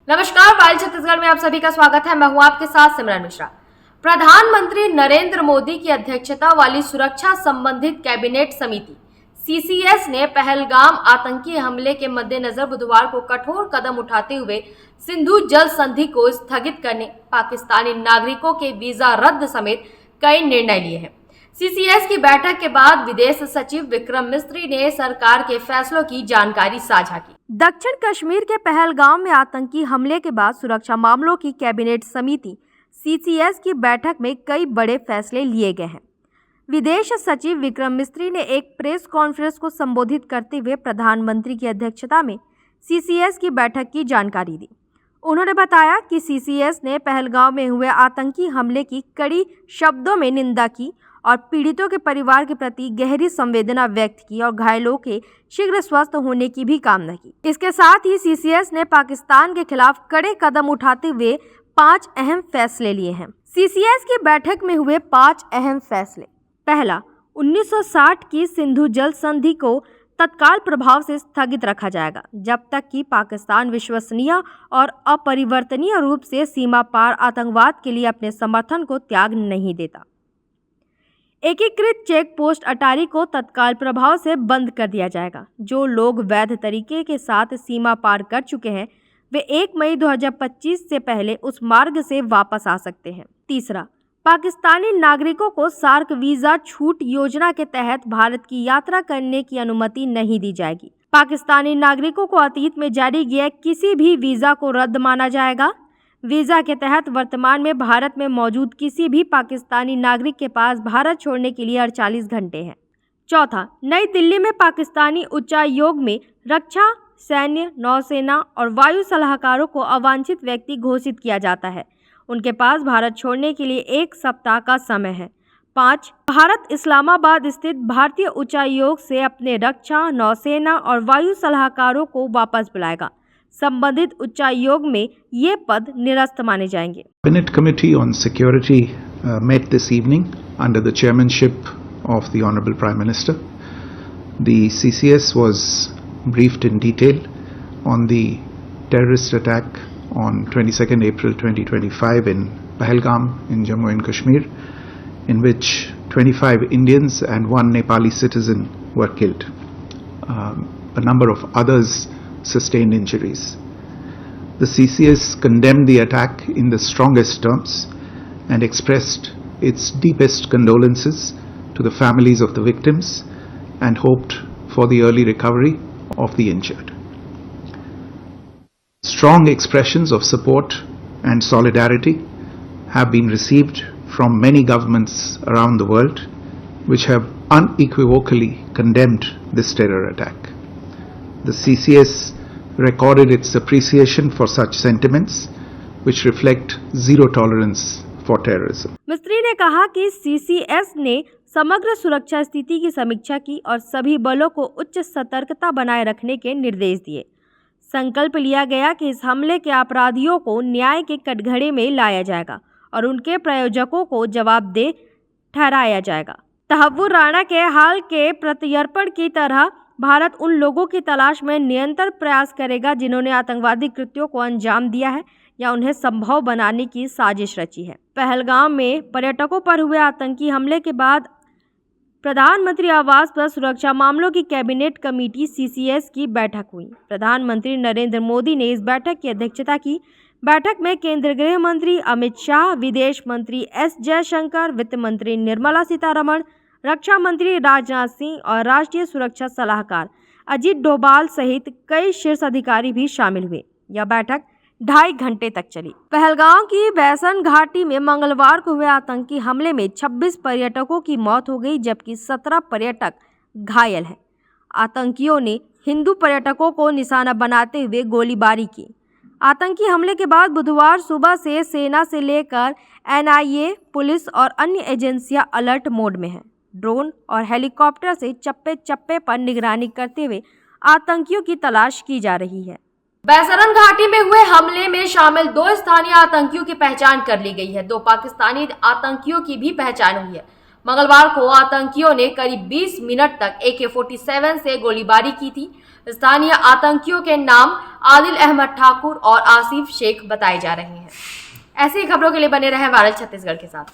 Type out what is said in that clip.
नमस्कार, वाइल्ड छत्तीसगढ़ में आप सभी का स्वागत है। मैं हूं आपके साथ सिमरन मिश्रा। प्रधानमंत्री नरेंद्र मोदी की अध्यक्षता वाली सुरक्षा संबंधित कैबिनेट समिति सीसीएस ने पहलगाम आतंकी हमले के मद्देनजर बुधवार को कठोर कदम उठाते हुए सिंधु जल संधि को स्थगित करने, पाकिस्तानी नागरिकों के वीजा रद्द समेत कई निर्णय लिए हैं। सीसीएस की बैठक के बाद विदेश सचिव विक्रम मिस्री ने सरकार के फैसलों की जानकारी साझा की। दक्षिण कश्मीर के पहलगाम में आतंकी हमले के बाद सुरक्षा मामलों की कैबिनेट समिति सीसीएस की बैठक में कई बड़े फैसले लिए गए हैं। विदेश सचिव विक्रम मिस्री ने एक प्रेस कॉन्फ्रेंस को संबोधित करते हुए प्रधानमंत्री की अध्यक्षता में सीसीएस की बैठक की जानकारी दी। उन्होंने बताया कि सीसीएस ने पहलगाम में हुए आतंकी हमले की कड़ी शब्दों में निंदा की और पीड़ितों के परिवार के प्रति गहरी संवेदना व्यक्त की और घायलों के शीघ्र स्वस्थ होने की भी कामना की। इसके साथ ही सीसीएस ने पाकिस्तान के खिलाफ कड़े कदम उठाते हुए 5 अहम फैसले लिए हैं। सीसीएस की बैठक में हुए 5 अहम फैसले। पहला, 1960 की सिंधु जल संधि को तत्काल प्रभाव से स्थगित रखा जाएगा जब तक कि पाकिस्तान विश्वसनीय और अपरिवर्तनीय रूप से सीमा पार आतंकवाद के लिए अपने समर्थन को त्याग नहीं देता। एकीकृत चेक पोस्ट अटारी को तत्काल प्रभाव से बंद कर दिया जाएगा। जो लोग वैध तरीके के साथ सीमा पार कर चुके हैं वे 1 मई 2025 से पहले उस मार्ग से वापस आ सकते हैं। तीसरा, पाकिस्तानी नागरिकों को सार्क वीजा छूट योजना के तहत भारत की यात्रा करने की अनुमति नहीं दी जाएगी। पाकिस्तानी नागरिकों को अतीत में जारी किए किसी भी वीजा को रद्द माना जाएगा। वीजा के तहत वर्तमान में भारत में मौजूद किसी भी पाकिस्तानी नागरिक के पास भारत छोड़ने के लिए 48 घंटे हैं। चौथा, नई दिल्ली में पाकिस्तानी उच्चायोग में रक्षा, सैन्य, नौसेना और वायु सलाहकारों को अवांछित व्यक्ति घोषित किया जाता है। उनके पास भारत छोड़ने के लिए 1 सप्ताह का समय है। 5, भारत इस्लामाबाद स्थित भारतीय उच्चायोग से अपने रक्षा, नौसेना और वायु सलाहकारों को वापस बुलाएगा। संबंधित उच्चायोग में ये पद निरस्त माने जाएंगे। Cabinet Committee on Security met this evening under the chairmanship of the Honorable Prime Minister. The CCS was briefed in detail on the terrorist attack on 22nd April 2025 in Pahalgam in Jammu and Kashmir, in which 25 Indians and 1 Nepali citizen were killed. A number of others sustained injuries. The CCS condemned the attack in the strongest terms and expressed its deepest condolences to the families of the victims and hoped for the early recovery of the injured. Strong expressions of support and solidarity have been received from many governments around the world, which have unequivocally condemned this terror attack. The CCS recorded its appreciation for such sentiments, which reflect zero tolerance for terrorism. मिस्री ने कहा कि CCS ने समग्र सुरक्षा स्थिति की समीक्षा की और सभी बलों को उच्च सतर्कता बनाए रखने के निर्देश दिए। संकल्प लिया गया कि इस हमले के अपराधियों को न्याय के कटघरे में लाया जाएगा और उनके प्रायोजकों को जवाबदेह ठहराया जाएगा। तहव्वुर राणा के हाल के प्रत्यर्पण की तरह भारत उन लोगों की तलाश में निरंतर प्रयास करेगा जिन्होंने आतंकवादी कृत्यों को अंजाम दिया है या उन्हें संभव बनाने की साजिश रची है। पहलगाम में पर्यटकों पर हुए आतंकी हमले के बाद प्रधानमंत्री आवास पर सुरक्षा मामलों की कैबिनेट कमेटी सीसीएस की बैठक हुई। प्रधानमंत्री नरेंद्र मोदी ने इस बैठक की अध्यक्षता की। बैठक में केंद्रीय गृह मंत्री अमित शाह, विदेश मंत्री एस जयशंकर, वित्त मंत्री निर्मला सीतारमण, रक्षा मंत्री राजनाथ सिंह और राष्ट्रीय सुरक्षा सलाहकार अजीत डोभाल सहित कई शीर्ष अधिकारी भी शामिल हुए। यह बैठक 2.5 घंटे तक चली। पहलगाम की बैसन घाटी में मंगलवार को हुए आतंकी हमले में 26 पर्यटकों की मौत हो गई जबकि 17 पर्यटक घायल हैं। आतंकियों ने हिंदू पर्यटकों को निशाना बनाते हुए गोलीबारी की। आतंकी हमले के बाद बुधवार सुबह से सेना से लेकर एनआईए, पुलिस और अन्य एजेंसियां अलर्ट मोड में हैं। ड्रोन और हेलीकॉप्टर से चप्पे चप्पे पर निगरानी करते हुए आतंकियों की तलाश की जा रही है। बैसरन घाटी में हुए हमले में शामिल 2 स्थानीय आतंकियों की पहचान कर ली गई है। 2 पाकिस्तानी आतंकियों की भी पहचान हुई है। मंगलवार को आतंकियों ने करीब 20 मिनट तक AK-47 से गोलीबारी की थी। स्थानीय आतंकियों के नाम आदिल अहमद ठाकुर और आसिफ शेख बताए जा रहे हैं। ऐसी खबरों के लिए बने रहें वायरल छत्तीसगढ़ के साथ।